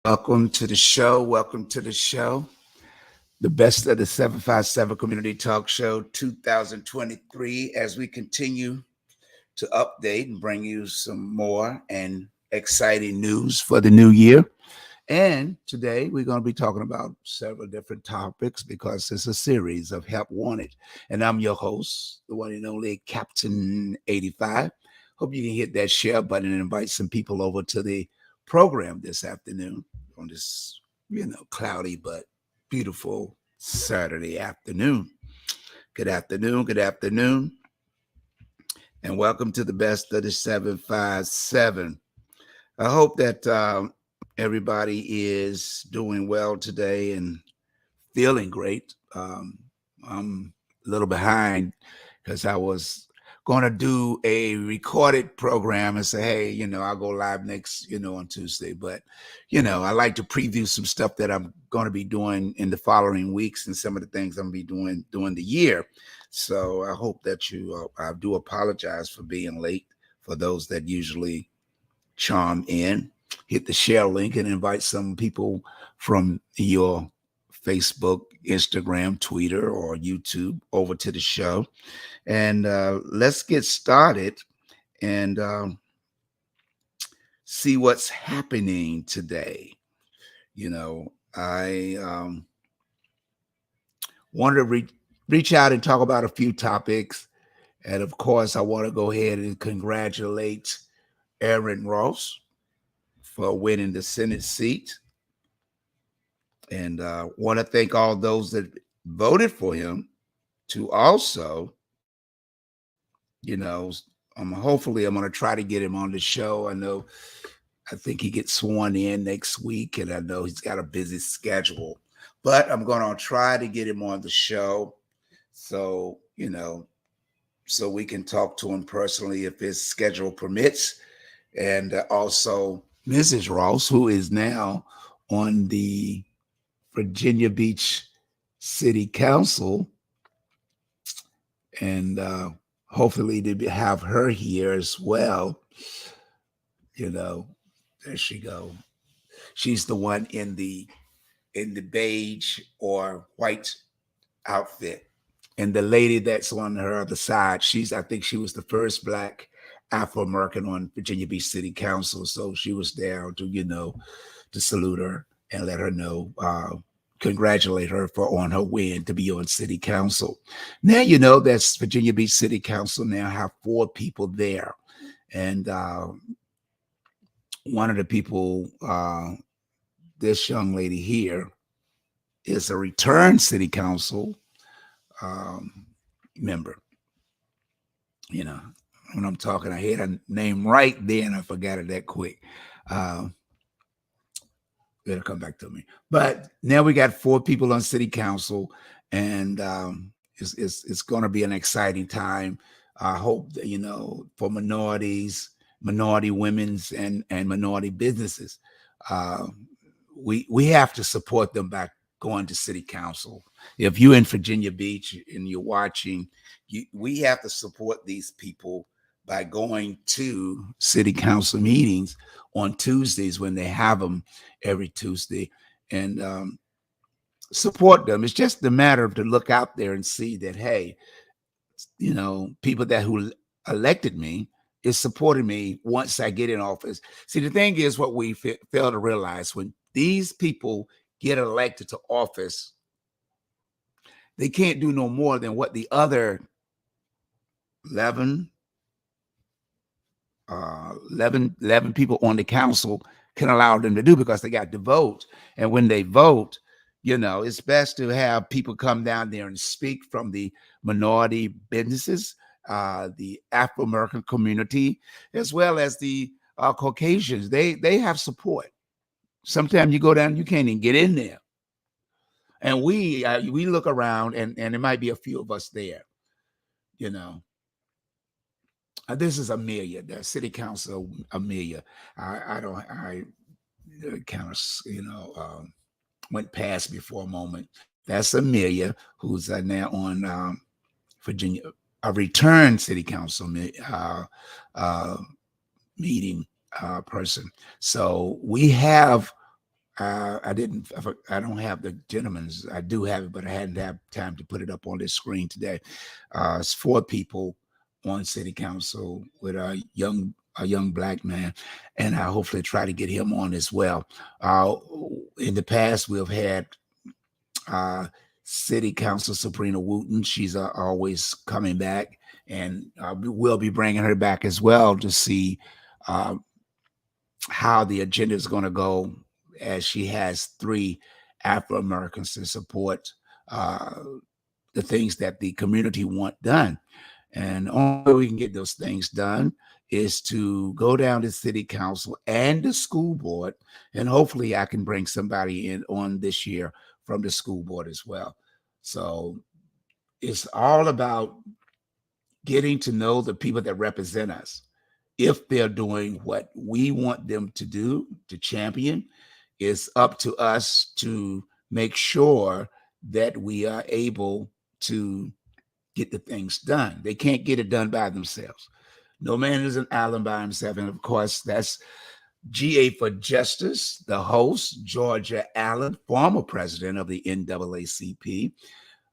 Welcome to the show. Welcome to the show. The best of the 757 Community Talk Show 2023 as we continue to update and bring you some more and exciting news for the new year. And today we're going to be talking about several different topics because it's a series of Help Wanted. And I'm your host, the one and only Captain85. Hope you can hit that share button and invite some people over to the program this afternoon on this, cloudy but beautiful Saturday afternoon. Good afternoon. Good afternoon. And welcome to the best of the 757. I hope that everybody is doing well today and feeling great. I'm a little behind because I was going to do a recorded program and say, hey, I'll go live next, on Tuesday. But, I like to preview some stuff that I'm going to be doing in the following weeks and some of the things I'm going to be doing during the year. So I hope that I do apologize for being late for those that usually chime in. Hit the share link and invite some people from your Facebook, Instagram, Twitter, or YouTube over to the show. And let's get started and see what's happening today. I wanted to reach out and talk about a few topics. And of course, I want to go ahead and congratulate Aaron Ross for winning the Senate seat. And want to thank all those that voted for him to also, hopefully I'm going to try to get him on the show. I think he gets sworn in next week, and I know he's got a busy schedule. But I'm going to try to get him on the show so, so we can talk to him personally if his schedule permits. And also Mrs. Ross, who is now on the Virginia Beach City Council, and hopefully to have her here as well. There she go. She's the one in the beige or white outfit. And the lady that's on her other side, I think she was the first Black Afro-American on Virginia Beach City Council. So she was there to, to salute her and let her know, congratulate her on her win to be on City Council. Now, that's Virginia Beach City Council now have 4 people there. And one of the people, this young lady here, is a returned City Council member. When I'm talking, I had a name right there and I forgot it that quick. It'll come back to me. But now we got 4 people on City Council, and it's going to be an exciting time. I hope that, for minorities, minority women's and minority businesses, we have to support them by going to City Council. If you're in Virginia Beach and you're watching, we have to support these people by going to City Council meetings on Tuesdays when they have them every Tuesday, and support them. It's just a matter of to look out there and see that, hey, people who elected me is supporting me once I get in office. See, the thing is, what we fail to realize, when these people get elected to office, they can't do no more than what the other 11 people on the council can allow them to do, because they got to vote. And when they vote, it's best to have people come down there and speak from the minority businesses, the Afro-American community, as well as the Caucasians. They have support. Sometimes you go down, you can't even get in there. And we look around, and there might be a few of us there, This is Amelia, the City Council, Amelia. I kind of, went past me for a moment. That's Amelia, who's now on Virginia, a returned City Council meeting person. So we have I didn't. I don't have the gentleman's. I do have it, but I hadn't had time to put it up on this screen today. It's 4 people on city council with a young black man, and I hopefully try to get him on as well. Uh, in the past, we've had uh, City Council Sabrina Wooten. She's always coming back, and we'll be bringing her back as well to see uh, how the agenda is going to go, as she has 3 Afro Americans to support uh, the things that the community want done. And the only way we can get those things done is to go down to city council and the school board. And hopefully I can bring somebody in on this year from the school board as well. So it's all about getting to know the people that represent us. If they're doing what we want them to do, to champion, it's up to us to make sure that we are able to get the things done. They can't get it done by themselves. No man is an island by himself. And of course, that's GA for Justice, the host, Georgia Allen, former president of the NAACP,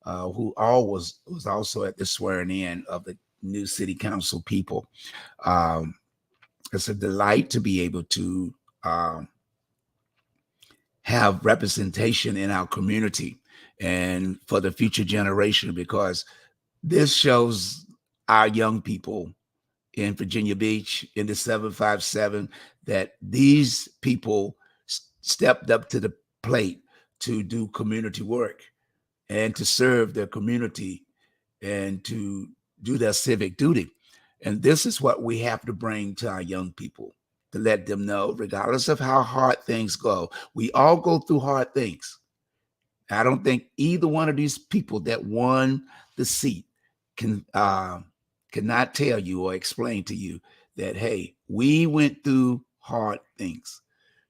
who always was also at the swearing in of the new city council people. Um, it's a delight to be able to have representation in our community and for the future generation, because this shows our young people in Virginia Beach in the 757 that these people stepped up to the plate to do community work and to serve their community and to do their civic duty. And this is what we have to bring to our young people, to let them know, regardless of how hard things go, we all go through hard things. I don't think either one of these people that won the seat can cannot tell you or explain to you that, hey, we went through hard things.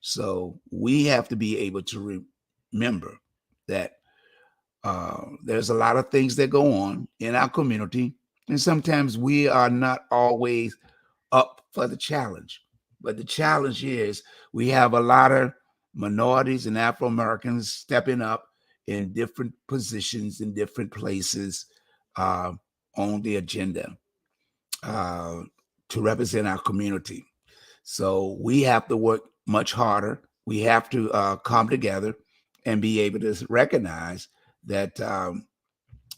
So we have to be able to remember that there's a lot of things that go on in our community, and sometimes we are not always up for the challenge. But the challenge is we have a lot of minorities and Afro Americans stepping up in different positions in different places uh, on the agenda uh, to represent our community. So we have to work much harder. We have to come together and be able to recognize that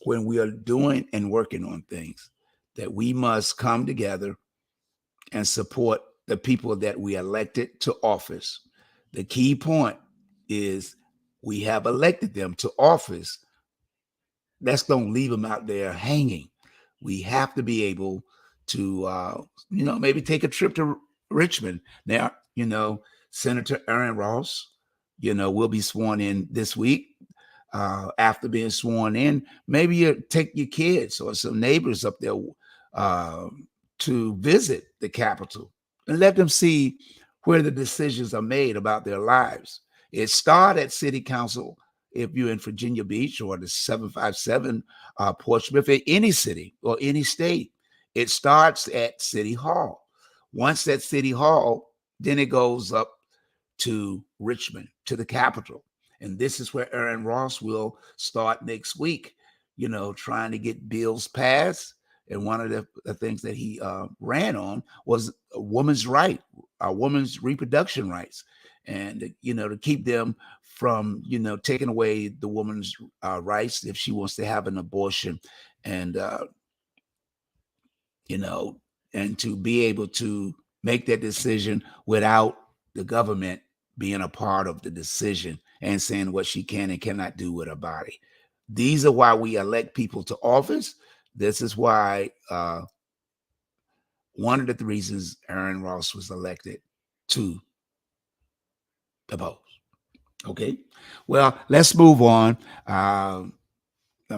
when we are doing and working on things, that we must come together and support the people that we elected to office. The key point is we have elected them to office. Let's don't leave them out there hanging. We have to be able to, maybe take a trip to Richmond. Now, Senator Aaron Ross, will be sworn in this week. After being sworn in, maybe you take your kids or some neighbors up there uh, to visit the Capitol and let them see where the decisions are made about their lives. It started at City Council if you're in Virginia Beach or the 757 Portsmouth, in any city or any state. It starts at City Hall. Once at City Hall, then it goes up to Richmond, to the Capitol. And this is where Aaron Ross will start next week, trying to get bills passed. And one of the things that he ran on was a woman's right, a woman's reproduction rights, and, to keep them from, taking away the woman's rights if she wants to have an abortion. And, and to be able to make that decision without the government being a part of the decision and saying what she can and cannot do with her body. These are why we elect people to office. This is why one of the reasons Aaron Ross was elected to the post. Okay. Well, let's move on. I'm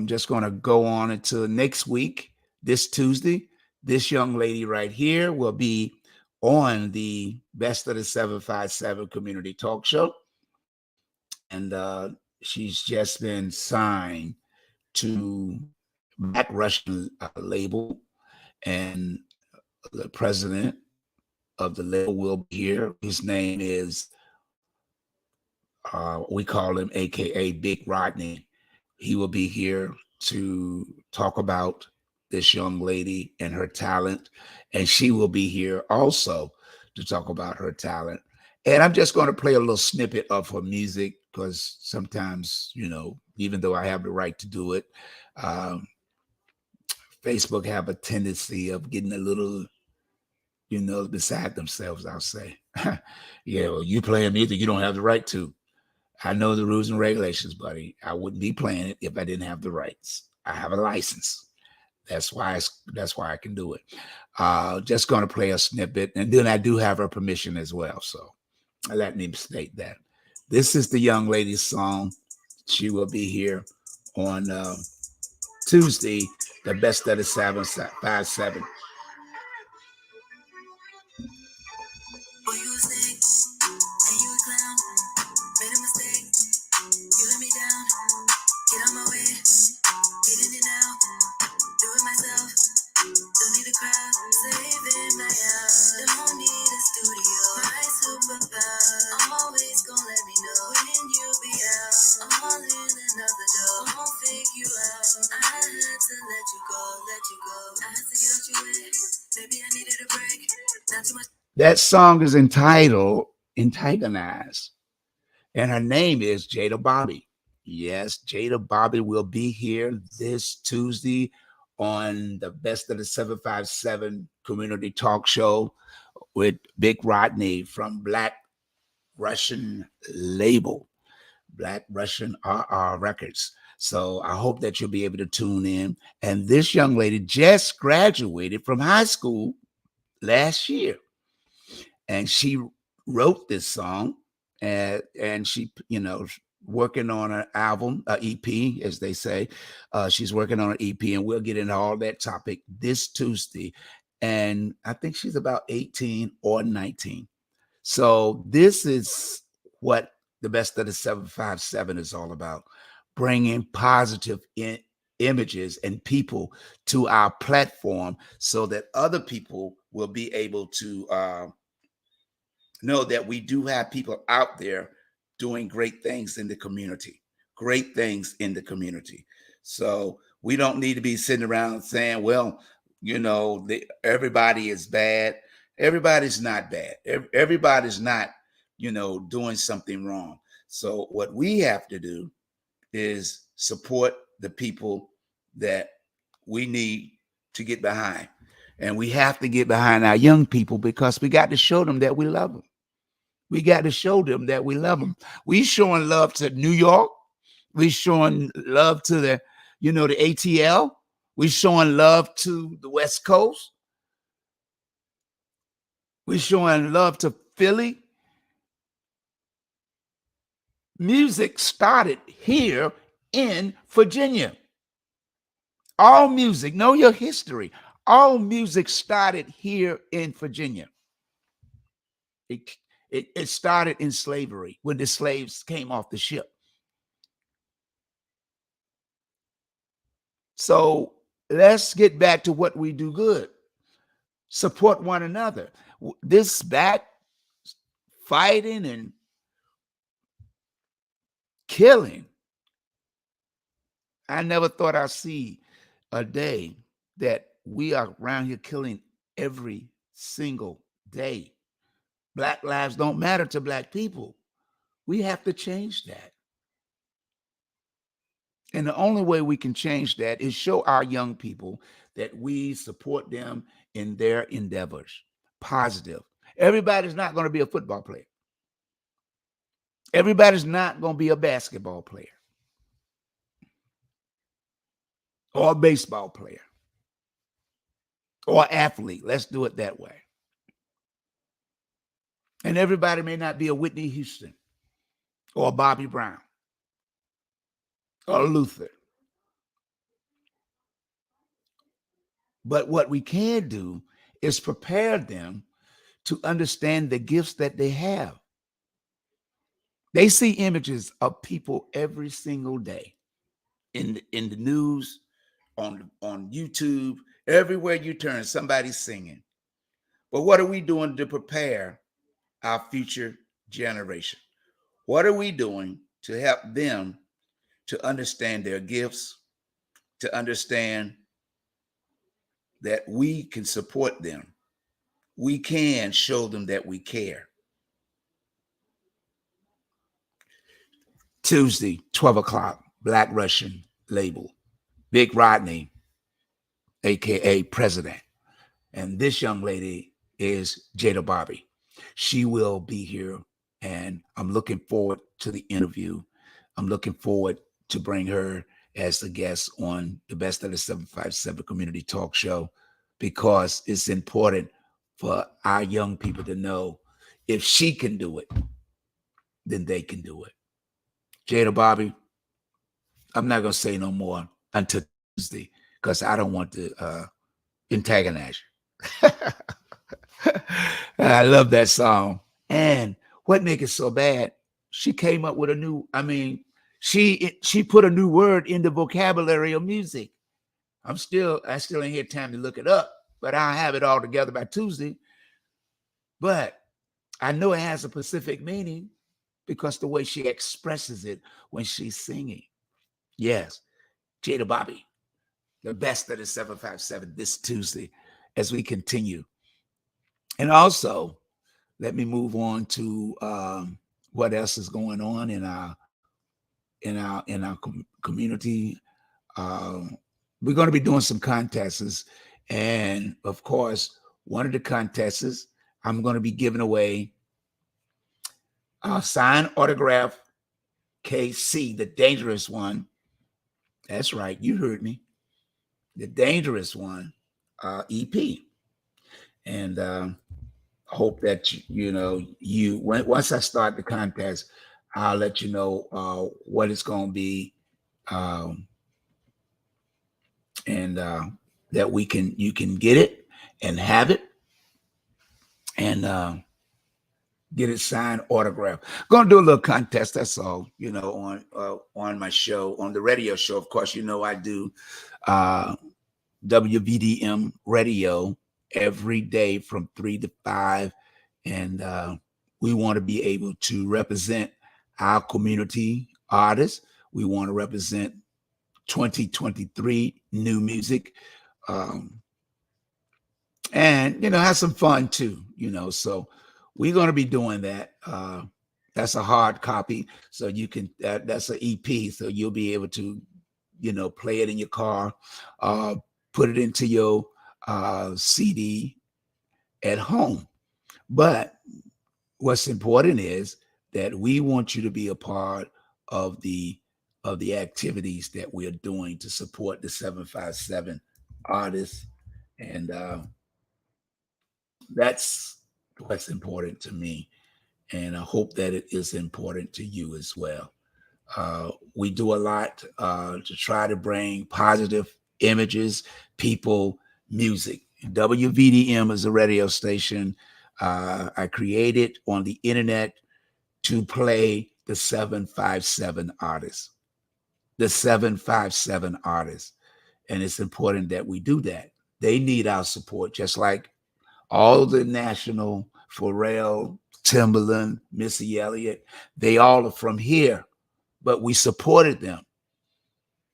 just going to go on until next week, this Tuesday. This young lady right here will be on the Best of the 757 Community Talk Show. And she's just been signed to Black Russian label. And the president of the label will be here. His name is We call him AKA Big Rodney. He will be here to talk about this young lady and her talent. And she will be here also to talk about her talent. And I'm just going to play a little snippet of her music because sometimes, even though I have the right to do it, um, Facebook have a tendency of getting a little, beside themselves, I'll say. Yeah, well, you playing music, you don't have the right to. I know the rules and regulations, buddy. I wouldn't be playing it if I didn't have the rights. I have a license. That's why I can do it. Just going to play a snippet, and then I do have her permission as well. So let me state that this is the young lady's song. She will be here on Tuesday, the best of the 757. Boy, you a snake, and you a clown. Made a mistake, you let me down. Get on my way, get in and out. Do it myself, don't need a crowd. Saving my house, don't need a studio. My superpower, I'm always gonna let me know when you be out. I'm all in another door, won't fake you out. I had to let you go, let you go. I had to get out your way, maybe I needed a break. Not too much. That song is entitled Antagonize, and her name is Jada Bobby. Yes, Jada Bobby will be here this Tuesday on the Best of the 757 Community Talk Show with Big Rodney from Black Russian label, Black Russian RR Records. So I hope that you'll be able to tune in. And this young lady just graduated from high school last year, and she wrote this song, and she, working on an album, EP, as they say. She's working on an EP, and we'll get into all that topic this Tuesday. And I think she's about 18 or 19. So this is what the best of the 757 is all about: bringing positive images and people to our platform so that other people will be able to know that we do have people out there doing great things in the community, great things in the community. So we don't need to be sitting around saying, well, everybody is bad. Everybody's not bad. Everybody's not, doing something wrong. So what we have to do is support the people that we need to get behind. And we have to get behind our young people because we got to show them that we love them. We got to show them that we love them. We showing love to New York. We showing love to the ATL. We showing love to the West Coast. We showing love to Philly. Music started here in Virginia. All music, know your history. All music started here in Virginia. It started in slavery when the slaves came off the ship. So let's get back to what we do good. Support one another. This back fighting and killing, I never thought I'd see a day that we are around here killing every single day. Black lives don't matter to Black people. We have to change that. And the only way we can change that is show our young people that we support them in their endeavors. Positive. Everybody's not going to be a football player. Everybody's not going to be a basketball player or a baseball player or athlete. Let's do it that way. And everybody may not be a Whitney Houston or a Bobby Brown or Luther. But what we can do is prepare them to understand the gifts that they have. They see images of people every single day in the news, on YouTube, everywhere you turn, somebody's singing. But what are we doing to prepare our future generation? What are we doing to help them to understand their gifts, to understand that we can support them? We can show them that we care. Tuesday, 12 o'clock, Black Russian label. Big Rodney, aka President. And this young lady is Jada Bobby. She will be here, and I'm looking forward to the interview. I'm looking forward to bring her as a guest on the Best of the 757 Community Talk Show, because it's important for our young people to know if she can do it, then they can do it. Jada Bobby, I'm not going to say no more until Tuesday because I don't want to antagonize you. I love that song. And what makes it so bad, she came up with a new, she put a new word in the vocabulary of music. I still ain't had time to look it up, but I'll have it all together by Tuesday. But I know it has a specific meaning because the way she expresses it when she's singing. Yes, Jada Bobby, the best of the 757 this Tuesday as we continue. And also, let me move on to what else is going on in our community. We're going to be doing some contests, and of course, one of the contests I'm going to be giving away a signed autograph KC, the dangerous one. That's right, you heard me. The dangerous one, EP, and hope that once I start the contest, I'll let you know what it's going to be, and that you can get it and have it, and get it signed, autograph. Going to do a little contest. That's all. On my show, on the radio show. Of course, I do WVDM radio every day from 3 to 5, and we want to be able to represent our community artists. We want to represent 2023 new music, and have some fun too. So we're going to be doing that. That's a hard copy, so you can. That's an EP, so you'll be able to, play it in your car, put it into your CD at home. But what's important is that we want you to be a part of the activities that we are doing to support the 757 artists, and that's what's important to me, and I hope that it is important to you as well. We do a lot to try to bring positive images, people, music. WVDM is a radio station I created on the internet to play the 757 artists. The 757 artists. And it's important that we do that. They need our support, just like all the national, Pharrell, Timberland, Missy Elliott, they all are from here, but we supported them.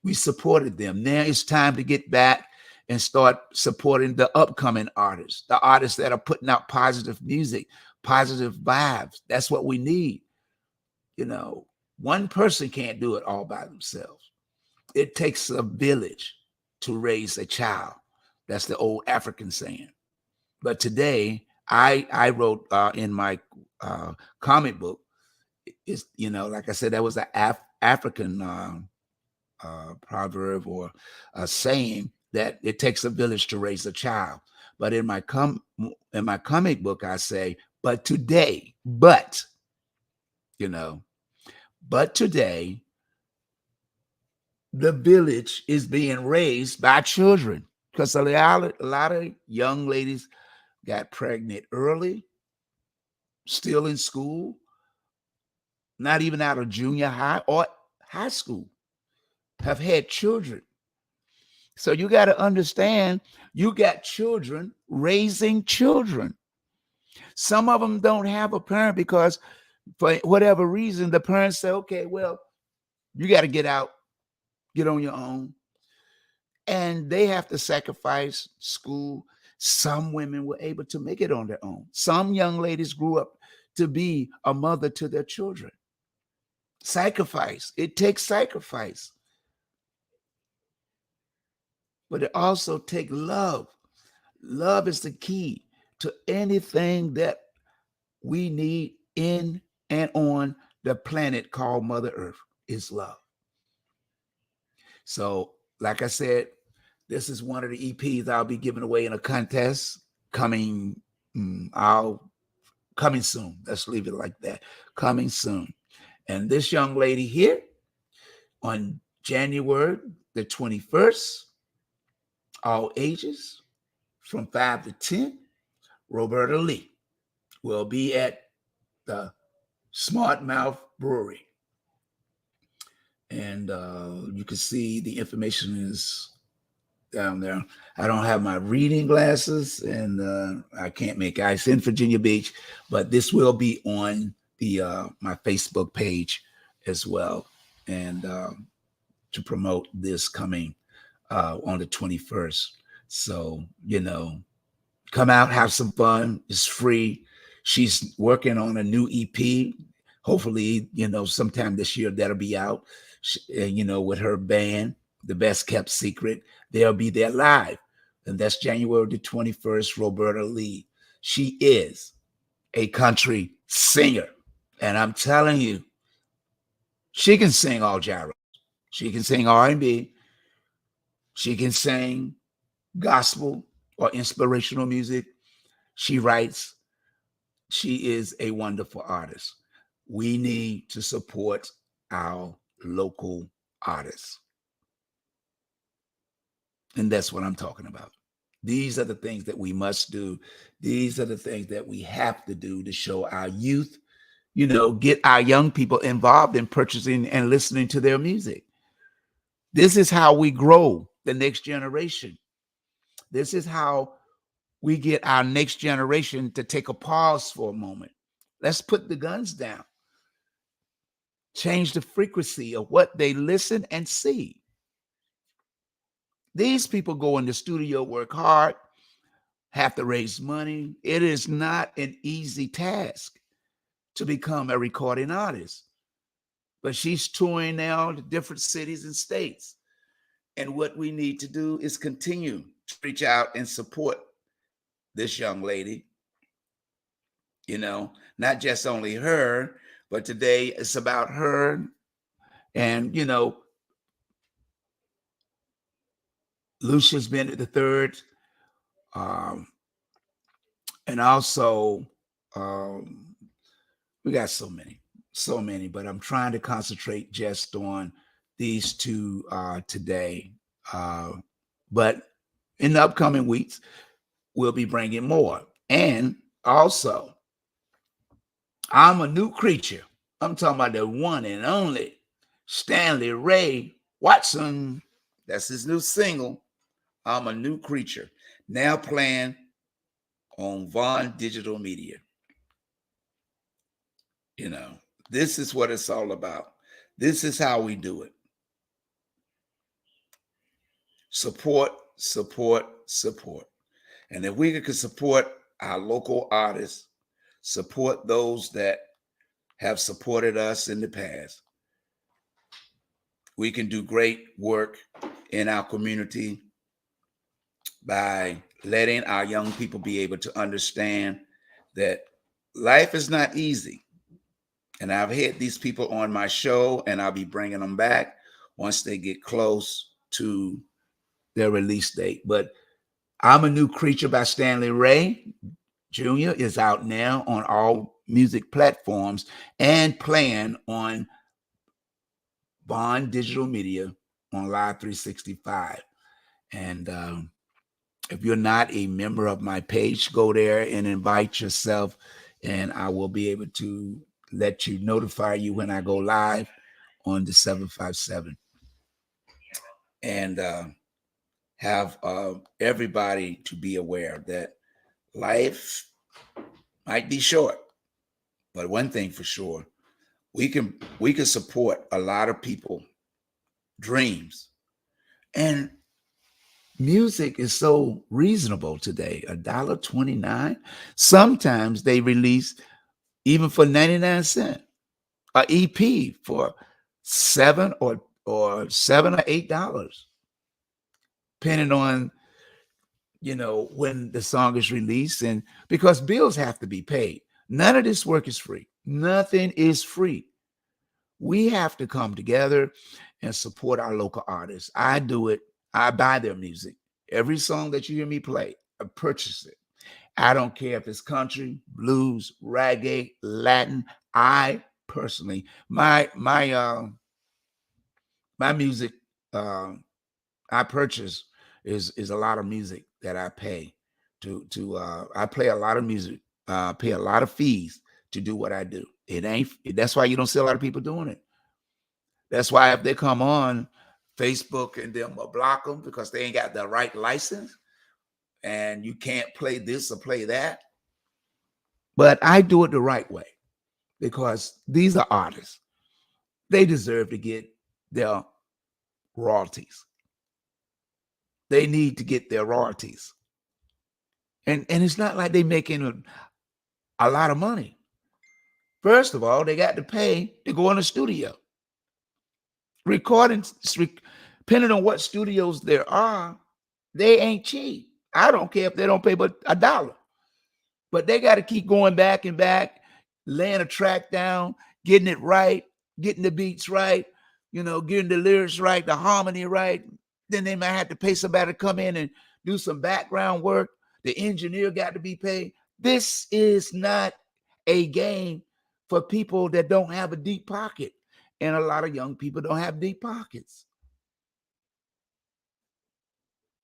Now it's time to get back and start supporting the upcoming artists, the artists that are putting out positive music, positive vibes. That's what we need. One person can't do it all by themselves. It takes a village to raise a child. That's the old African saying. But today, I wrote in my comic book, is like I said, that was an African proverb or a saying that it takes a village to raise a child. But in my comic book, I say, but today, the village is being raised by children, because a lot of young ladies got pregnant early, still in school, not even out of junior high or high school, have had children. So you got to understand, you got children raising children. Some of them don't have a parent because For whatever reason, the parents say, okay, well, you got to get out, get on your own. And they have to sacrifice school. Some women were able to make it on their own. Some young ladies grew up to be a mother to their children. Sacrifice. It takes sacrifice. But it also takes love. Love is the key to anything that we need in and on the planet called Mother Earth is love. So, like I said, this is one of the EPs I'll be giving away in a contest coming. Coming soon. Let's leave it like that. Coming soon. And this young lady here on January the 21st, all ages from 5 to 10, Roberta Lee will be at the Smart Mouth Brewery. And you can see the information is down there. I don't have my reading glasses, and I can't make ice in Virginia Beach, but this will be on the my Facebook page as well, and to promote this coming on the 21st. So, come out, have some fun. It's free. She's working on a new EP. Hopefully, sometime this year that'll be out. With her band, The Best Kept Secret, they'll be there live. And that's January the 21st, Roberta Lee. She is a country singer. And I'm telling you, she can sing all genres. She can sing R&B. She can sing gospel or inspirational music. She writes. She is a wonderful artist. We need to support our local artists. And that's what I'm talking about. These are the things that we must do. These are the things that we have to do to show our youth, get our young people involved in purchasing and listening to their music. This is how we grow the next generation. This is how we get our next generation to take a pause for a moment. Let's put the guns down. Change the frequency of what they listen and see. These people go in the studio, work hard, have to raise money. It is not an easy task to become a recording artist. But she's touring now to different cities and states. And what we need to do is continue to reach out and support this young lady. Not just only her, but today it's about her. And, Lucius Bennett III, and also we got so many, but I'm trying to concentrate just on these two today. But in the upcoming weeks, we'll be bringing more. And also, I'm a new creature. I'm talking about the one and only Stanley Ray Watson. That's his new single, I'm a New Creature, now playing on Vaughn Digital Media. This is what it's all about. This is how we do it. Support, support, support. And if we can support our local artists, support those that have supported us in the past, we can do great work in our community by letting our young people be able to understand that life is not easy. And I've had these people on my show, and I'll be bringing them back once they get close to their release date. But I'm a New Creature by Stanley Ray Jr. is out now on all music platforms and playing on Bond Digital Media on Live 365. And if you're not a member of my page, go there and invite yourself, and I will be able to let you notify you when I go live on the 757. And have everybody to be aware that life might be short, But one thing for sure, we can support a lot of people dreams. And music is so reasonable today. $1.29. Sometimes they release even for 99 cents, a EP for $7 or depending on when the song is released, and because bills have to be paid. None of this work is free. Nothing is free. We have to come together and support our local artists. I do it. I buy their music. Every song that you hear me play, I purchase it. I don't care if it's country, blues, reggae, Latin. I personally, my music I purchase is a lot of music that I pay to I play a lot of music, pay a lot of fees to do what I do. It ain't That's why you don't see a lot of people doing it. That's why if they come on Facebook and them will block them because they ain't got the right license and you can't play this or play that. But I do it the right way because these are artists. They deserve to get their royalties. They need to get their royalties. And it's not like they making a lot of money. First of all, they got to pay to go in the studio. Recording, depending on what studios there are, they ain't cheap. I don't care if they don't pay but $1. But they got to keep going back and back, laying a track down, getting it right, getting the beats right, getting the lyrics right, the harmony right. Then they might have to pay somebody to come in and do some background work. The engineer got to be paid. This is not a game for people that don't have a deep pocket. And a lot of young people don't have deep pockets.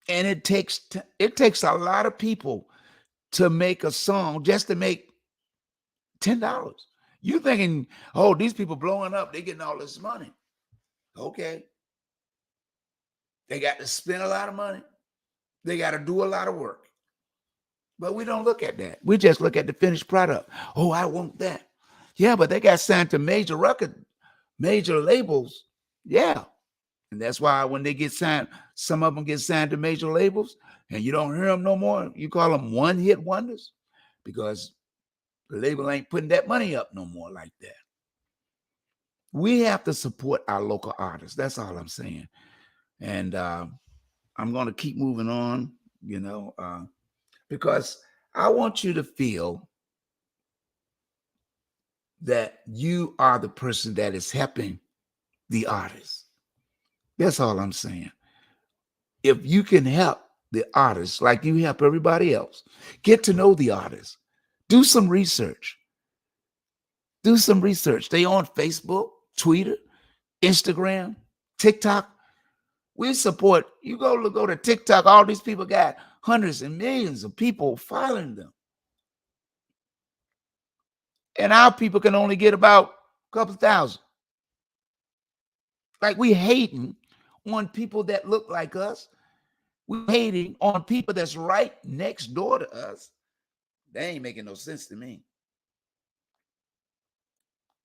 And it takes a lot of people to make a song just to make $10. You thinking, oh, these people blowing up, they getting all this money. Okay. They got to spend a lot of money. They got to do a lot of work. But we don't look at that. We just look at the finished product. Oh, I want that. Yeah, but they got signed to major labels. Yeah. And that's why when they get signed, some of them get signed to major labels and you don't hear them no more. You call them one-hit wonders because the label ain't putting that money up no more like that. We have to support our local artists. That's all I'm saying. And I'm going to keep moving on, because I want you to feel that you are the person that is helping the artist. That's all I'm saying. If you can help the artist like you help everybody else, get to know the artist, do some research. Do some research. They on Facebook, Twitter, Instagram, TikTok. We support. You go to TikTok. All these people got hundreds and millions of people following them. And our people can only get about a couple thousand. Like we hating on people that look like us. We hating on people that's right next door to us. That ain't making no sense to me.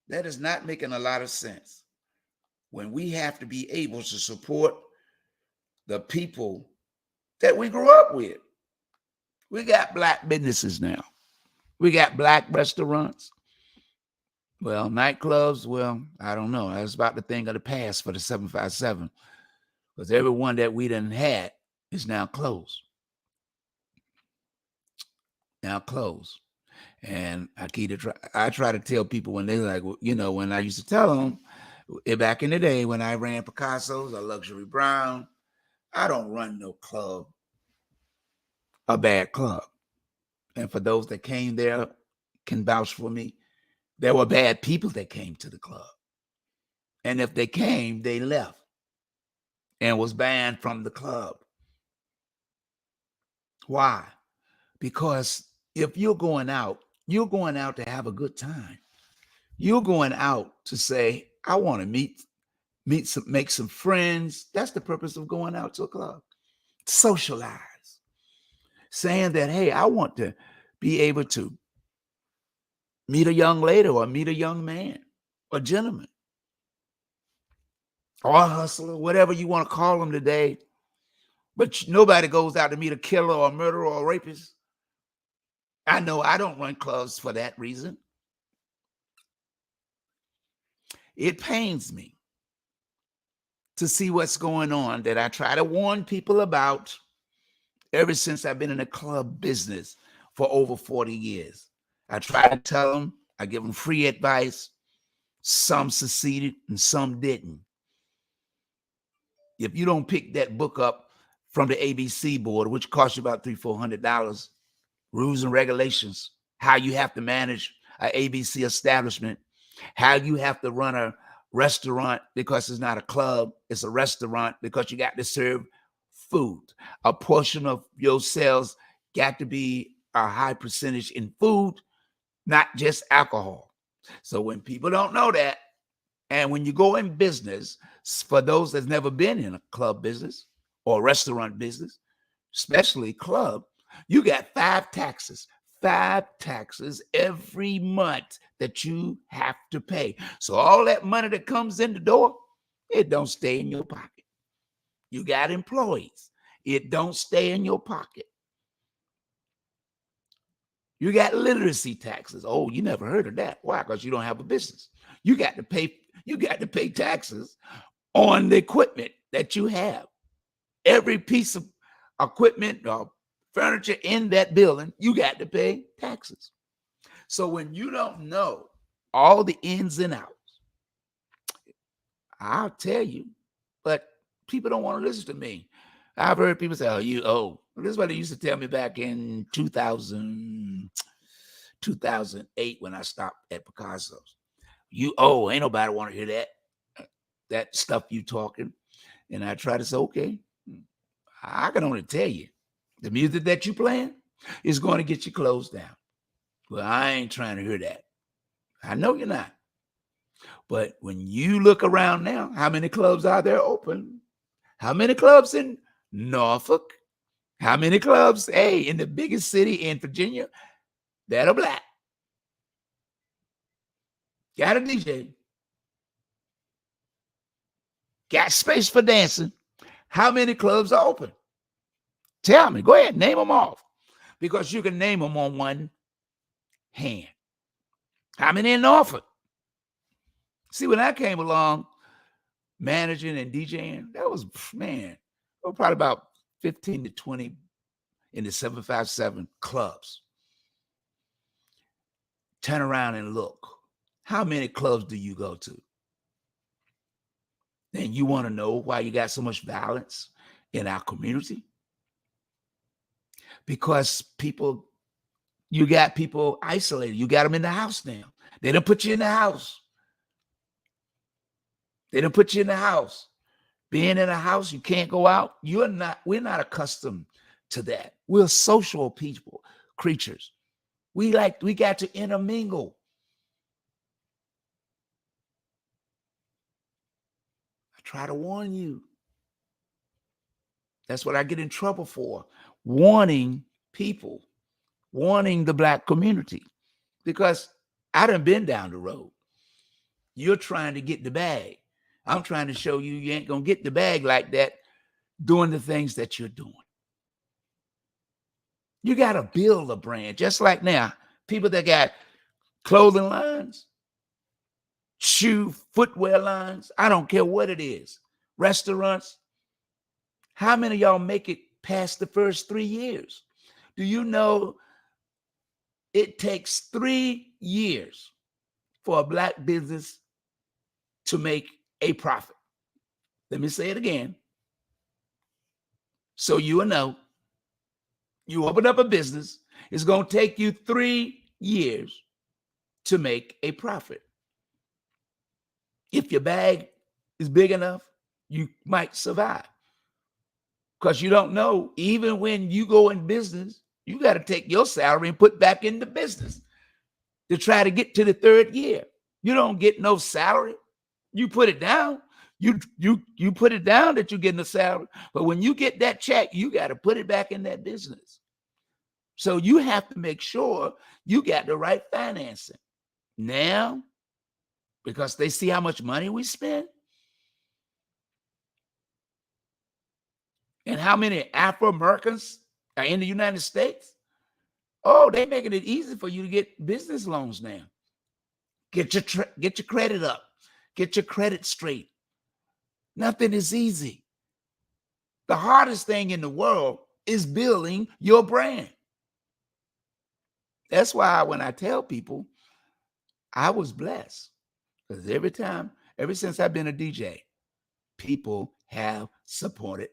That is not making a lot of sense when we have to be able to support the people that we grew up with. We got black businesses now. We got black restaurants. Well, nightclubs, well, I don't know. That's about the thing of the past for the 757 because every one that we done had is now closed. Now closed. And I try to tell people when they like, when I used to tell them back in the day when I ran Picasso's or Luxury Brown, I don't run no club, a bad club. And for those that came there can vouch for me, there were bad people that came to the club. And if they came, they left and was banned from the club. Why? Because if you're going out to have a good time. You're going out to say, I want to make some friends. That's the purpose of going out to a club. Socialize. Saying that, hey, I want to be able to meet a young lady or meet a young man or gentleman or a hustler, whatever you want to call them today. But nobody goes out to meet a killer or a murderer or a rapist. I know I don't run clubs for that reason. It pains me to see what's going on that I try to warn people about ever since I've been in the club business for over 40 years. I try to tell them, I give them free advice. Some succeeded and some didn't. If you don't pick that book up from the ABC board, which costs you about $300-400, rules and regulations, how you have to manage an ABC establishment, how you have to run a restaurant because it's not a club, it's a restaurant because you got to serve food. A portion of your sales got to be a high percentage in food, not just alcohol. So when people don't know that, and when you go in business, for those that's never been in a club business or restaurant business, especially club, you got five taxes every month that you have to pay. So all that money that comes in the door, it don't stay in your pocket. You got employees. It don't stay in your pocket. You got literacy taxes. Oh, you never heard of that. Why? Because you don't have a business. You got to pay taxes on the equipment that you have. Every piece of equipment or furniture in that building, you got to pay taxes. So when you don't know all the ins and outs, I'll tell you, but people don't want to listen to me. I've heard people say, this is what they used to tell me back in 2008 when I stopped at Picasso's. Ain't nobody want to hear that stuff you talking. And I try to say, okay, I can only tell you, the music that you playing is going to get you closed down. Well, I ain't trying to hear that. I know you're not. But when you look around now, how many clubs are there open? How many clubs in Norfolk? How many clubs, in the biggest city in Virginia that are black? Got a DJ. Got space for dancing. How many clubs are open? Tell me. Go ahead. Name them off. Because you can name them on one hand. How many in Norfolk? See, when I came along managing and DJing, that was probably about 15 to 20 in the 757 clubs. Turn around and look. How many clubs do you go to? And you want to know why you got so much violence in our community? Because you got people isolated. You got them in the house now. They don't put you in the house. Being in a house, you can't go out. We're not accustomed to that. We're social people, creatures. We got to intermingle. I try to warn you. That's what I get in trouble for. Warning people, warning the black community, because I done been down the road. You're trying to get the bag. I'm trying to show you ain't going to get the bag like that doing the things that you're doing. You got to build a brand. Just like now, people that got clothing lines, footwear lines, I don't care what it is, restaurants. How many of y'all make it past the first 3 years? Do you know it takes 3 years for a black business to make a profit? Let me say it again. So you will know. You open up a business, it's going to take you 3 years to make a profit. If your bag is big enough, you might survive. Because you don't know, even when you go in business, you got to take your salary and put back in the business to try to get to the third year. You don't get no salary. You put it down. You put it down that you're getting a salary. But when you get that check, you got to put it back in that business. So you have to make sure you got the right financing. Now, because they see how much money we spend and how many Afro-Americans are in the United States, oh, they're making it easy for you to get business loans now. Get your credit up. Get your credit straight. Nothing is easy. The hardest thing in the world is building your brand. That's why when I tell people, I was blessed. Because ever since I've been a DJ, people have supported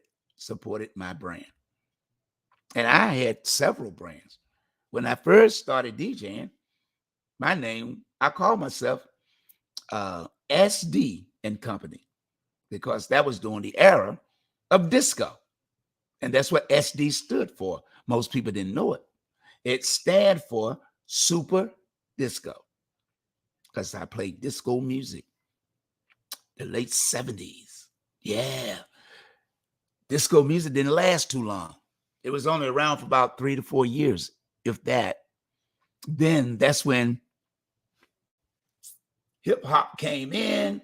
my brand. And I had several brands. When I first started DJing, my name, I called myself SD and Company, because that was during the era of disco. And that's what SD stood for. Most people didn't know it. It stand for Super Disco, because I played disco music, the late 70s. Yeah. Disco music didn't last too long. It was only around for about 3 to 4 years, if that. Then that's when hip hop came in,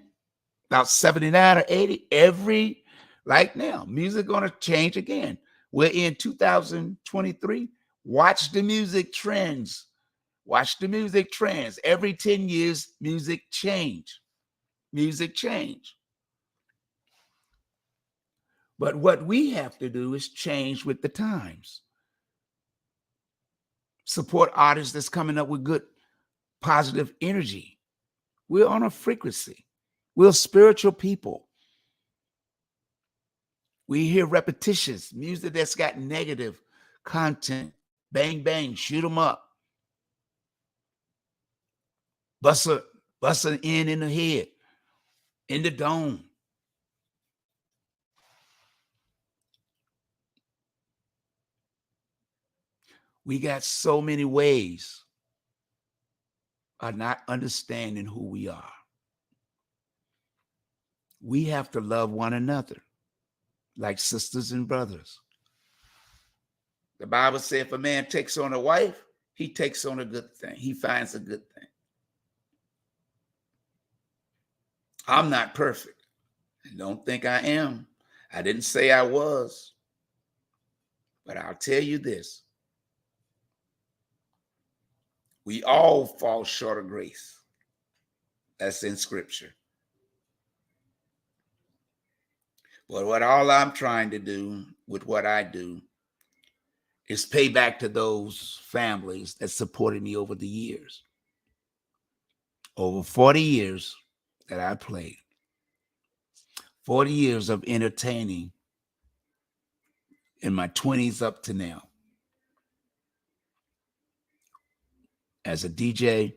about 79 or 80. Like now, music gonna change again. We're in 2023. Watch the music trends. Watch the music trends. Every 10 years, music change. Music change. But what we have to do is change with the times. Support artists that's coming up with good, positive energy. We're on a frequency. We're spiritual people. We hear repetitions, music that's got negative content. Bang, bang, shoot them up. Bust an in the head, in the dome. We got so many ways of not understanding who we are. We have to love one another like sisters and brothers. The Bible said if a man takes on a wife, he takes on a good thing. He finds a good thing. I'm not perfect. Don't think I am. I didn't say I was. But I'll tell you this. We all fall short of grace. That's in scripture. But what all I'm trying to do with what I do is pay back to those families that supported me over the years. Over 40 years that I played. 40 years of entertaining in my 20s up to now. As a DJ,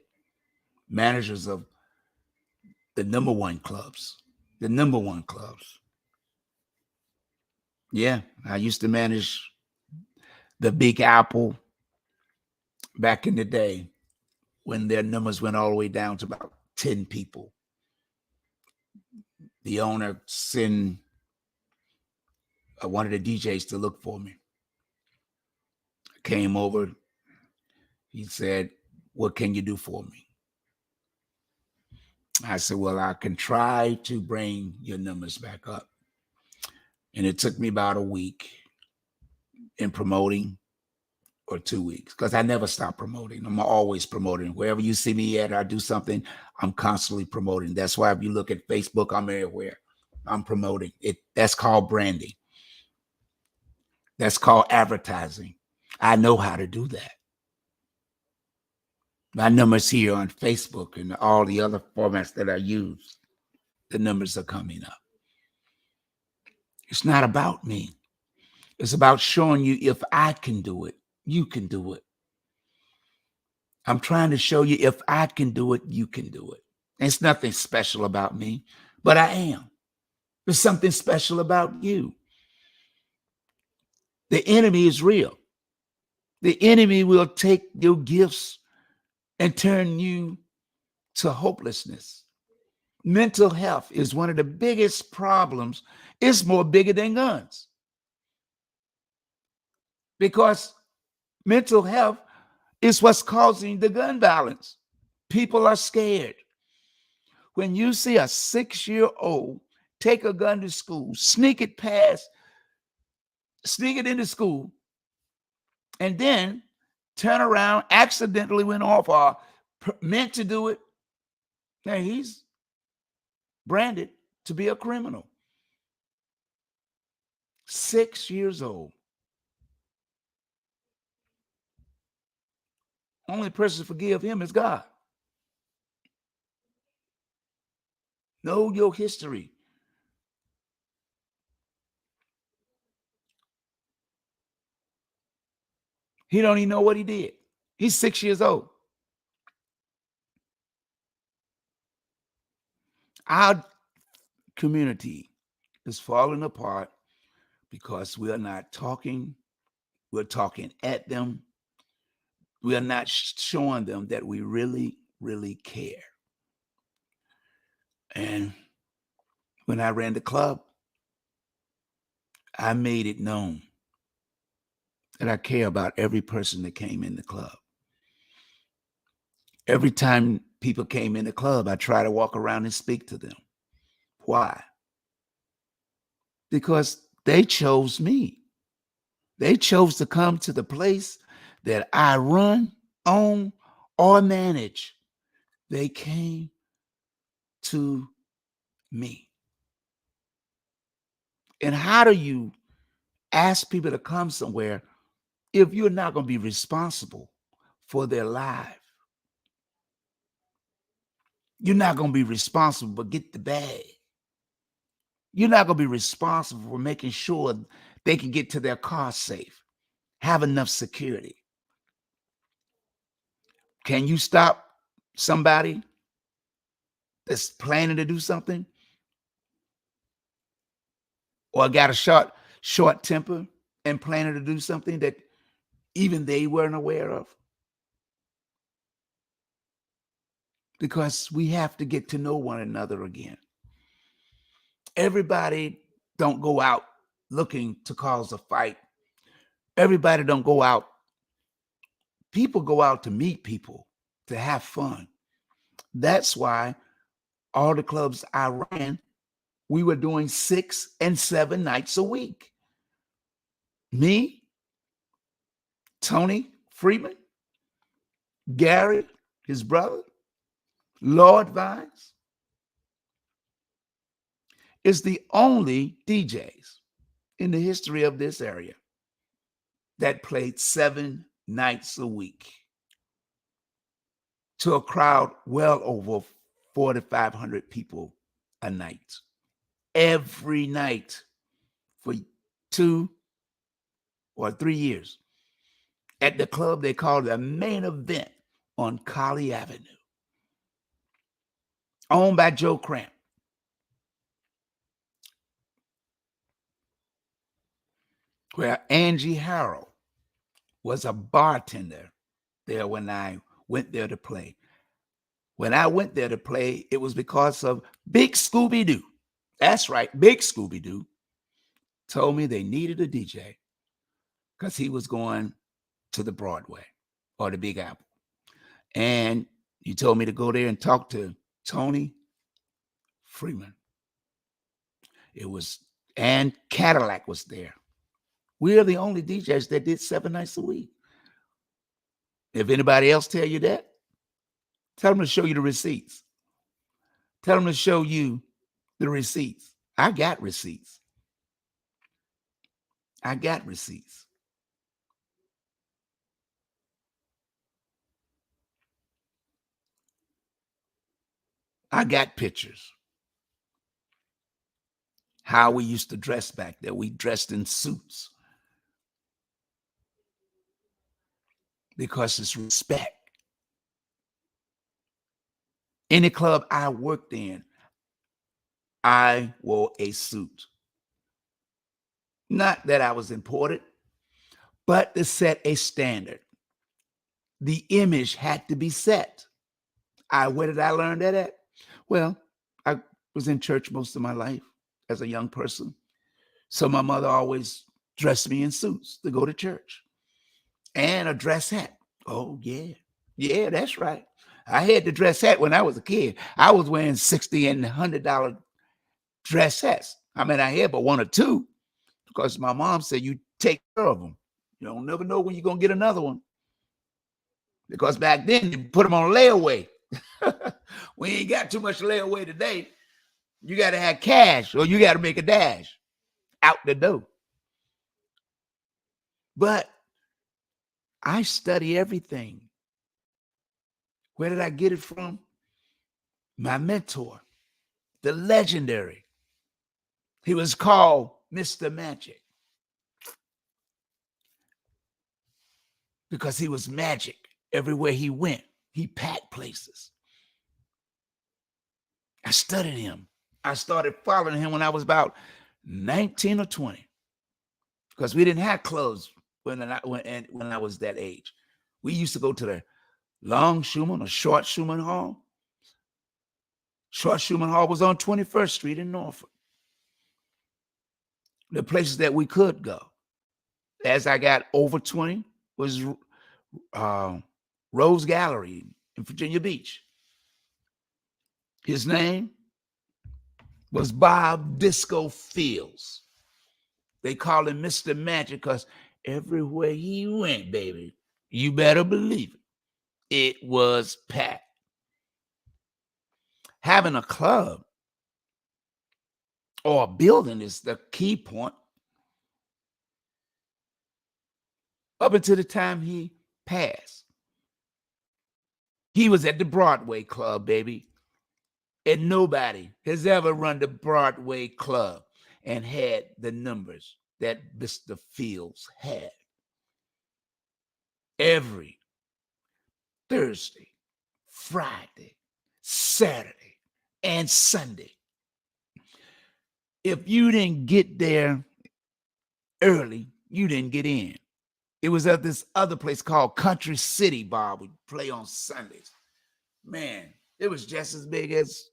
managers of the number one clubs. The number one clubs. Yeah, I used to manage the Big Apple back in the day when their numbers went all the way down to about 10 people. The owner sent one of the DJs to look for me. Came over. He said, "What can you do for me?" I said, "Well, I can try to bring your numbers back up." And it took me about a week in promoting, or 2 weeks, because I never stop promoting. I'm always promoting. Wherever you see me at, I do something, I'm constantly promoting. That's why if you look at Facebook, I'm everywhere. I'm promoting it. That's called branding. That's called advertising. I know how to do that. My numbers here on Facebook and all the other formats that I use, the numbers are coming up. It's not about me. It's about showing you if I can do it, you can do it. I'm trying to show you if I can do it, you can do it. It's nothing special about me, but I am. There's something special about you. The enemy is real. The enemy will take your gifts and turn you to hopelessness. Mental health is one of the biggest problems. It's more bigger than guns. Because mental health is what's causing the gun violence. People are scared. When you see a 6-year-old take a gun to school, sneak it into school, and then turn around, accidentally went off or meant to do it, now he's branded to be a criminal. 6 years old. Only person to forgive him is God. Know your history. He don't even know what he did. He's 6 years old. Our community is falling apart because we are not talking. We're talking at them. We are not showing them that we really, really care. And when I ran the club, I made it known that I care about every person that came in the club. Every time people came in the club, I try to walk around and speak to them. Why? Because they chose me. They chose to come to the place that I run, own, or manage. They came to me. And how do you ask people to come somewhere if you're not going to be responsible for their life? You're not going to be responsible but get the bag. You're not going to be responsible for making sure they can get to their car safe, have enough security. Can you stop somebody that's planning to do something or got a short temper and planning to do something that even they weren't aware of? Because we have to get to know one another again. Everybody don't go out looking to cause a fight. Everybody don't go out. People go out to meet people, to have fun. That's why all the clubs I ran, we were doing 6 and 7 nights a week. Me, Tony Freeman, Gary, his brother, Lord Vines, is the only DJs in the history of this area that played 7 nights a week to a crowd well over 4,500 people a night. Every night for 2 or 3 years. At the club they called the Main Event on Colley Avenue, owned by Joe Cramp. Where Angie Harrell was a bartender there when I went there to play. When I went there to play, it was because of Big Scooby-Doo. That's right, Big Scooby-Doo told me they needed a DJ because he was going to the Broadway or the Big Apple. And he told me to go there and talk to Tony Freeman. And Cadillac was there. We are the only DJs that did 7 nights a week. If anybody else tell you that, tell them to show you the receipts. Tell them to show you the receipts. I got receipts. I got receipts. I got pictures. How we used to dress back there. We dressed in suits. Because it's respect. Any club I worked in, I wore a suit. Not that I was important, but to set a standard. The image had to be set. Where did I learn that at? Well, I was in church most of my life as a young person. So my mother always dressed me in suits to go to church and a dress hat. Oh, yeah. Yeah, that's right. I had the dress hat when I was a kid. I was wearing $60 and $100 dress hats. I mean, I had but one or two because my mom said you take care of them. You don't never know when you're going to get another one. Because back then you put them on layaway. We ain't got too much layaway today. You got to have cash or you got to make a dash out the door. But I study everything. Where did I get it from? My mentor, the legendary. He was called Mr. Magic because he was magic everywhere he went. He packed places. I studied him. I started following him when I was about 19 or 20 because we didn't have clothes when I was that age. We used to go to the Long Schumann or Short Schumann Hall. Short Schumann Hall was on 21st Street in Norfolk. The places that we could go. As I got over 20 was Rose Gallery in Virginia Beach. His name was Bob Disco Fields. They call him Mr. Magic because everywhere he went, baby, you better believe it, it was packed. Having a club or a building is the key point. Up until the time he passed, he was at the Broadway Club, baby. And nobody has ever run the Broadway Club and had the numbers that Mr. Fields had. Every Thursday, Friday, Saturday, and Sunday. If you didn't get there early, you didn't get in. It was at this other place called Country City Bar. We play on Sundays. Man, it was just as big as,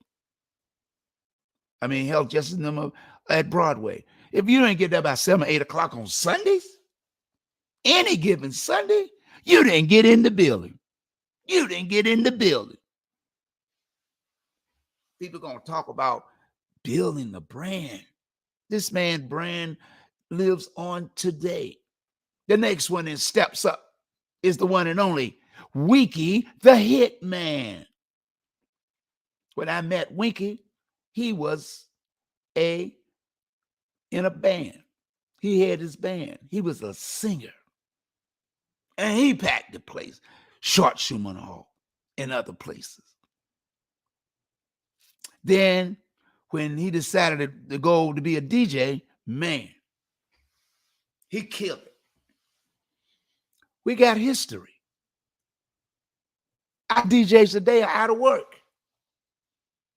hell, just as number at Broadway. If you didn't get there by 7 or 8 o'clock on Sundays, any given Sunday, you didn't get in the building. You didn't get in the building. People going to talk about building the brand. This man's brand lives on today. The next one that steps up is the one and only Winky the Hitman. When I met Winky, he was in a band. He had his band. He was a singer. And he packed the place. Short Schumann Hall and other places. Then when he decided to go to be a DJ, man, he killed it. We got history. Our DJs today are out of work.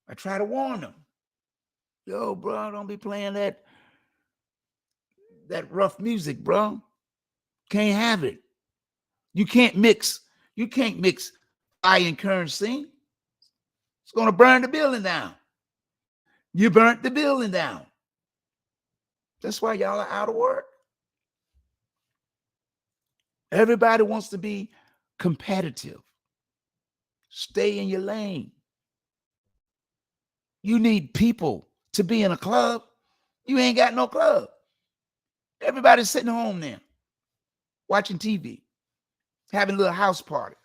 I try to warn them. Yo, bro, don't be playing that rough music, bro. Can't have it. You can't mix fire and currency. It's going to burn the building down. You burnt the building down. That's why y'all are out of work. Everybody wants to be competitive. Stay in your lane. You need people to be in a club. You ain't got no club. Everybody's sitting home now, watching TV, having little house parties.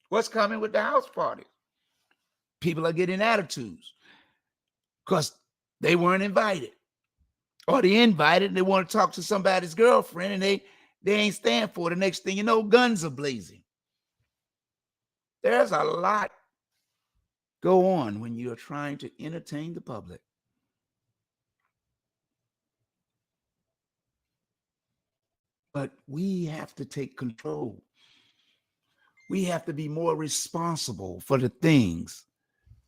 What's coming with the house parties? People are getting attitudes because they weren't invited. Or they invited and they want to talk to somebody's girlfriend and they ain't stand for it. The next thing you know, guns are blazing. There's a lot go on when you're trying to entertain the public. But we have to take control. We have to be more responsible for the things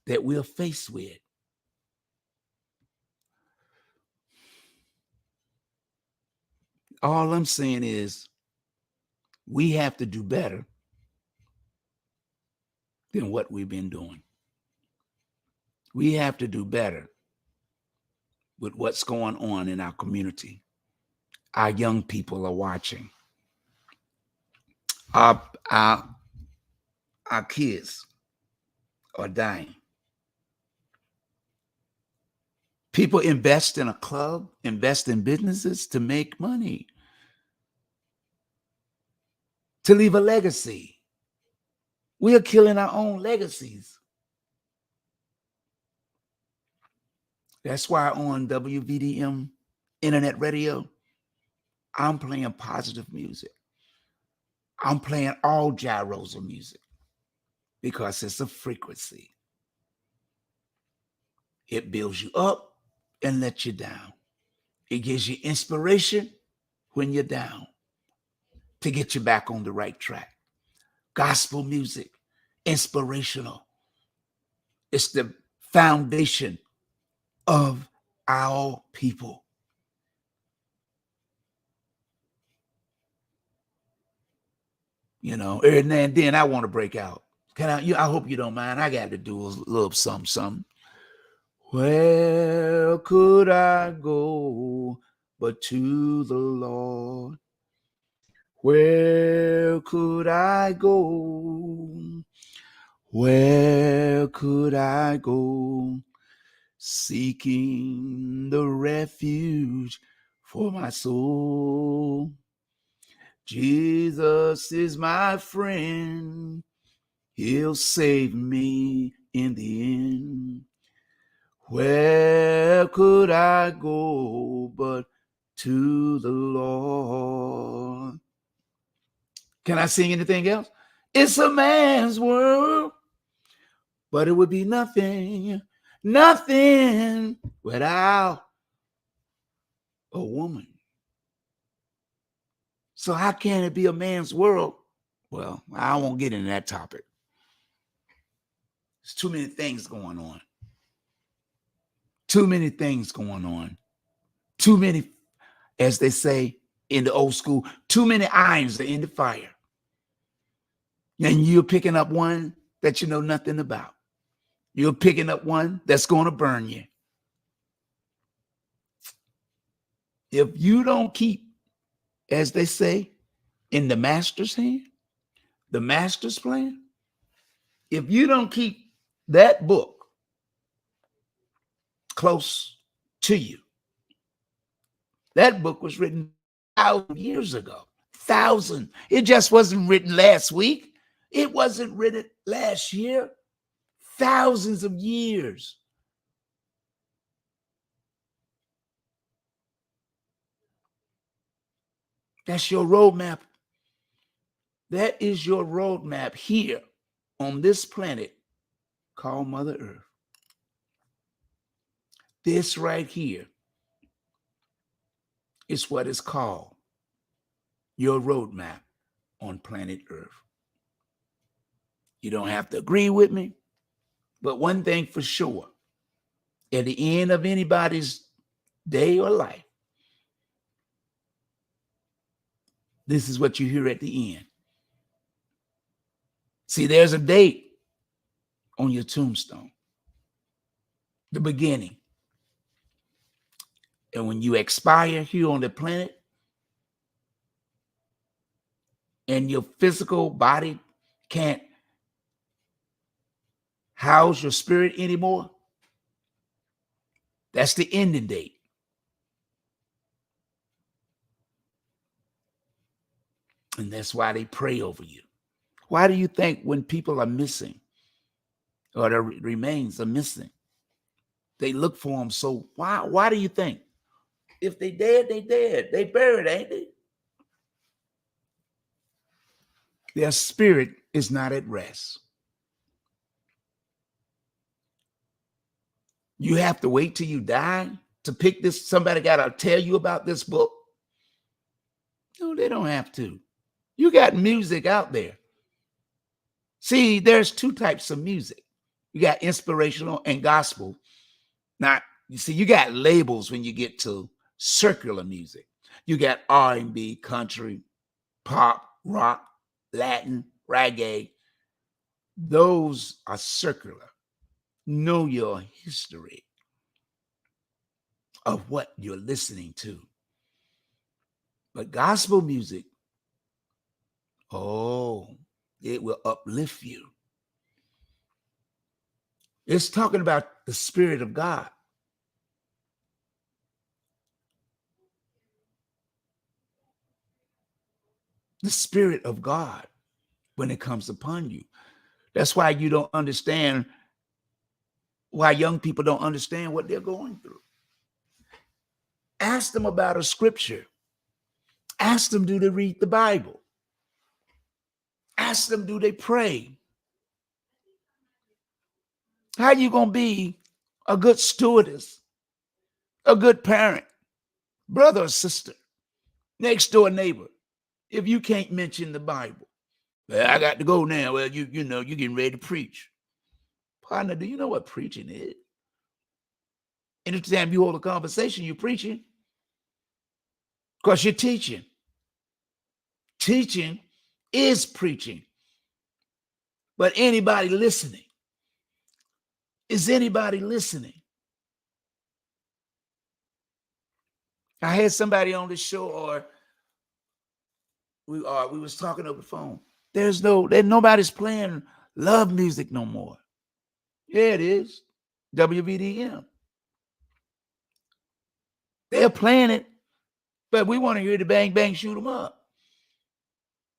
that we're faced with. All I'm saying is we have to do better than what we've been doing. We have to do better with what's going on in our community. Our young people are watching. Our kids are dying. People invest in a club, invest in businesses to make money, to leave a legacy. We are killing our own legacies. That's why on WVDM internet radio, I'm playing positive music. I'm playing all gyros of music because it's a frequency. It builds you up and lets you down. It gives you inspiration when you're down to get you back on the right track. Gospel music, inspirational. It's the foundation of our people. You know, every now and then I want to break out. I hope you don't mind. I got to do a little something. Where could I go but to the Lord? Where could I go? Where could I go? Seeking the refuge for my soul. Jesus is my friend. He'll save me in the end. Where could I go but to the Lord? Can I sing anything else? It's a man's world, but it would be nothing without a woman. So how can it be a man's world? Well, I won't get into that topic. There's too many things going on. Too many things going on. Too many, as they say in the old school, too many irons are in the fire. And you're picking up one that you know nothing about. You're picking up one that's going to burn you. If you don't keep, as they say, in the master's hand, the master's plan, if you don't keep that book close to you, that book was written 1,000 years ago. 1,000. It just wasn't written last week. It wasn't written last year. Thousands of years. That's your roadmap. That is your roadmap here on this planet called Mother Earth. This right here is what is called your roadmap on planet Earth. You don't have to agree with me, but one thing for sure, at the end of anybody's day or life, this is what you hear at the end. See, there's a date on your tombstone, the beginning. And when you expire here on the planet and your physical body can't house your spirit anymore, that's the ending date. And that's why they pray over you. Why do you think when people are missing or their remains are missing, they look for them? So why do you think? If they dead, they dead. They buried, ain't they? Their spirit is not at rest. You have to wait till you die to pick this. Somebody got to tell you about this book. No, they don't have to. You got music out there. See, there's two types of music. You got inspirational and gospel. Now, you see, you got labels when you get to circular music. You got R&B, country, pop, rock, Latin, reggae. Those are circular. Know your history of what you're listening to. But gospel music, oh, it will uplift you. It's talking about the Spirit of God. The Spirit of God when it comes upon you. That's why you don't understand, why young people don't understand what they're going through. Ask them about a scripture. Ask them, do they read the Bible? Ask them, do they pray? How you going to be a good stewardess, a good parent, brother or sister, next door neighbor, if you can't mention the Bible? Well, I got to go now. Well, you know, you're getting ready to preach. Partner, do you know what preaching is? Anytime you hold a conversation, you're preaching, because you're teaching. Teaching is preaching. But anybody listening? Is anybody listening? I had somebody on the show, or we was talking over the phone. There's nobody's playing love music no more. Yeah, it is. WVDM. They're playing it, but we want to hear the bang bang shoot 'em up.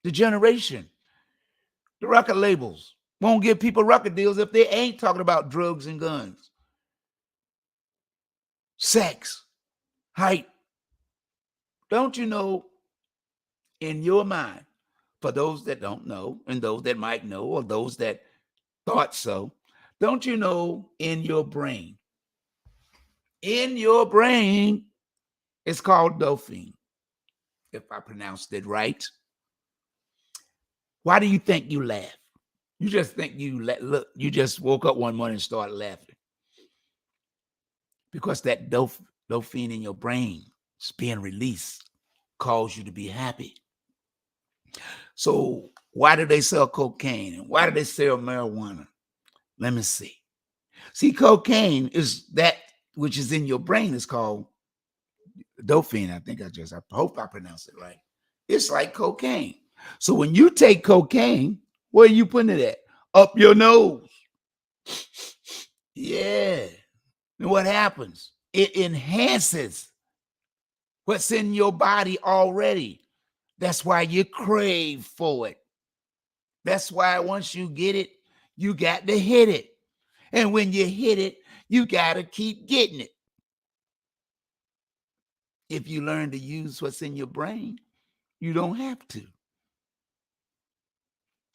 The generation, the record labels won't give people record deals if they ain't talking about drugs and guns, sex, height. Don't you know, in your mind, for those that don't know and those that might know or those that thought so, don't you know, in your brain, it's called dopamine, if I pronounced it right. Why do you think you laugh? You just think look, you just woke up one morning and started laughing. Because that dopamine in your brain is being released, cause you to be happy. So why do they sell cocaine? And why do they sell marijuana? Let me see. See, cocaine is that which is in your brain is called dopamine. I hope I pronounced it right. It's like cocaine. So when you take cocaine, where are you putting it at? Up your nose. Yeah. And what happens? It enhances what's in your body already. That's why you crave for it. That's why once you get it, you got to hit it. And when you hit it, you got to keep getting it. If you learn to use what's in your brain, you don't have to.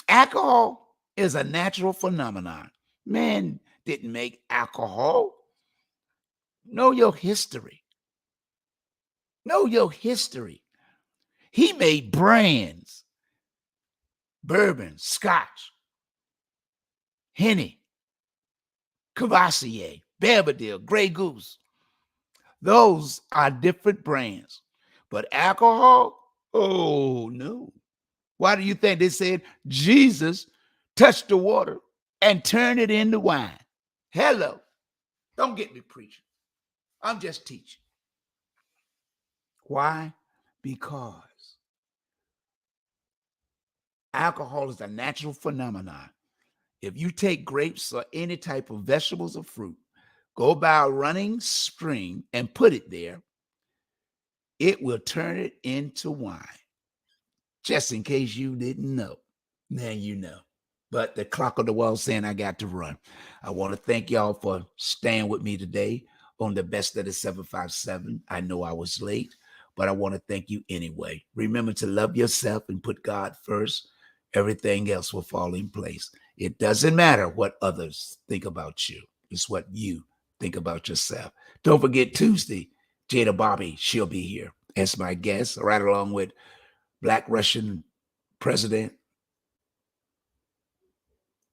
Alcohol is a natural phenomenon. Man didn't make alcohol. Know your history. Know your history. He made brands: bourbon, scotch, Henny, Cavassier, Belvedere, Grey Goose. Those are different brands. But alcohol, oh no. Why do you think they said Jesus touched the water and turned it into wine? Hello. Don't get me preaching. I'm just teaching. Why? Because alcohol is a natural phenomenon. If you take grapes or any type of vegetables or fruit, go by a running spring and put it there, it will turn it into wine. Just in case you didn't know. Now you know. But the clock on the wall saying I got to run. I want to thank y'all for staying with me today on the best of the 757. I know I was late, but I want to thank you anyway. Remember to love yourself and put God first. Everything else will fall in place. It doesn't matter what others think about you. It's what you think about yourself. Don't forget Tuesday, Jada Bobby, she'll be here as my guest, right along with Black Russian president.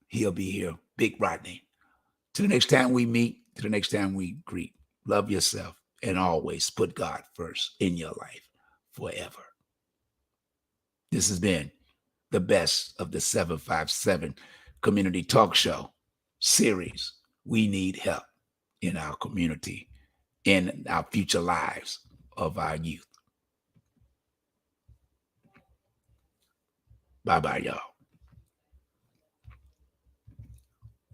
He'll be here, Big Rodney. To the next time we meet, to the next time we greet, love yourself and always put God first in your life forever. This has been the best of the 757 Community Talk Show series. We need help in our community, in our future lives of our youth. Bye-bye, y'all.